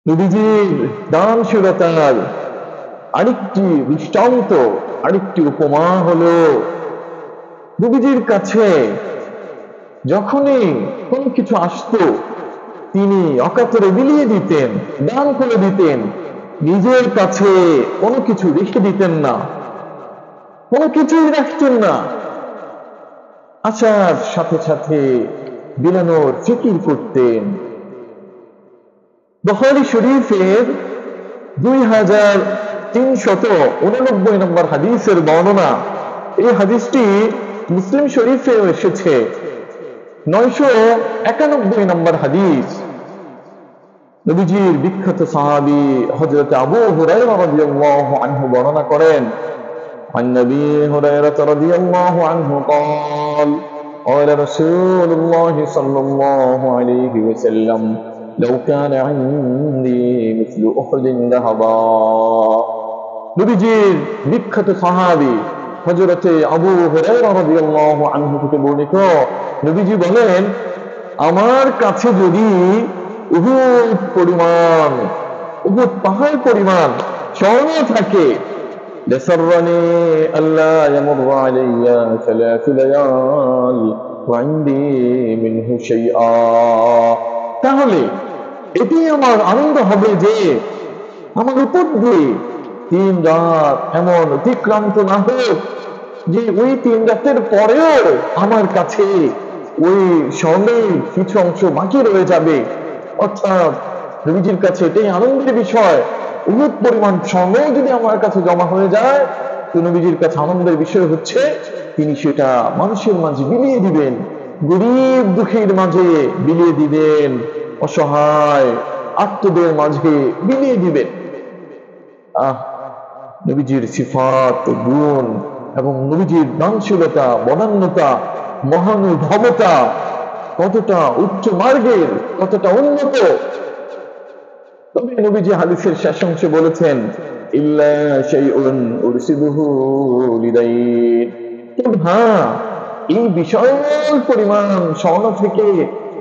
নবীজির দানশীলতার আরেকটি দৃষ্টান্ত, আরেকটি উপমা হলো, নবীজির কাছে যখনই কোনো কিছু আসতো তিনি অকাতরে বিলিয়ে দিতেন, দান করে দিতেন। নিজের কাছে কোনো কিছু রেখে দিতেন না, কোনো কিছুই রাখতেন না। আসার সাথে সাথে বিলানোর ফিকির করতেন। বুখারী শরীফের 2389 নম্বর হাদিসের বর্ণনা। এই হাদিসটি মুসলিম শরীফে এসেছে 991 নম্বর হাদিস। নবীজির বিখ্যাত সাহাবী হযরত আবু হুরায়রা রাদিয়াল্লাহু আনহু বর্ণনা করেন, عن أبي هريرة رضي الله عنه قال قال رسول الله صلى الله عليه وسلم لو كان عندي مثل أحد ذهبا। নবীজির বিখ্যাত সাহাবী হযরত আবু হুরায়রা রাদিয়াল্লাহু আনহু থেকে বর্ণিত, নবীজি বলেন, আমার কাছে যদি উহুদ পরিমাণ, উহুদ পাহাড় পরিমাণ স্বর্ণ থাকে, لسرني ألا يمر علي 3 ليال وعندي منه شيئا। তাহলে এটি আমার আনন্দ হবে যে আমার উপর দিয়ে 3 রাত এমন অতিক্রান্ত না হোক যে ওই 3 রাতের পরেও আমার কাছে ওই স্বর্ণের কিছু অংশ বাকি রয়ে যাবে। অর্থাৎ নবীজির কাছে এটাই আনন্দের বিষয়, উহুদ পরিমাণ স্বর্ণ যদি আমার কাছে জমা হয়ে যায়, তো নবীজির কাছে আনন্দের বিষয় হচ্ছে তিনি সেটা মানুষের মাঝে বিলিয়ে দিবেন, গরিব দুঃখীর মাঝে বিলিয়ে দিবেন, অসহায় আত্মদের মাঝে বিলিয়ে দিবেন। নবীজির সিফাত, গুণ এবং নবীজির দানশীলতা, বদান্যতা, মহানুভবতা কতটা উচ্চ মার্গের, কতটা উন্নত। তবে নবীজি হাদিসের শেষ অংশে বলেছেন, ইল্লা শাইউন উরসিদুহু লিদাইন। হ্যাঁ, এই বিশাল পরিমাণ স্বর্ণ থেকে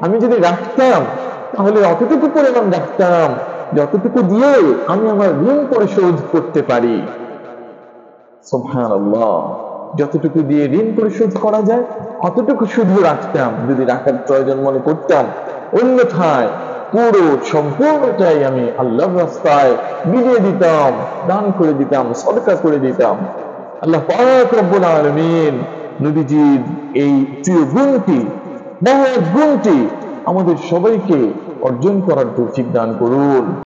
আমি যদি রাখতাম, তাহলে অতটুকু পরিমাণ রাখতাম যতটুকু দিয়ে আমি আমার ঋণ পরিশোধ করতে পারি। সুবহানাল্লাহ, যতটুকু দিয়ে ঋণ পরিশোধ করা যায় অতটুকু শুধু রাখতাম, যদি রাখার প্রয়োজন মনে করতাম। অন্যথায় পুরো সম্পূর্ণটাই আমি আল্লাহর রাস্তায় বিলিয়ে দিতাম, দান করে দিতাম, সদকা করে দিতাম। আল্লাহ পাক রব্বুল আলামিন নবীজির এই প্রিয় গুণটি, মহৎ গুণটি আমাদের সবাইকে অর্জন করার তৌফিক দান করুন।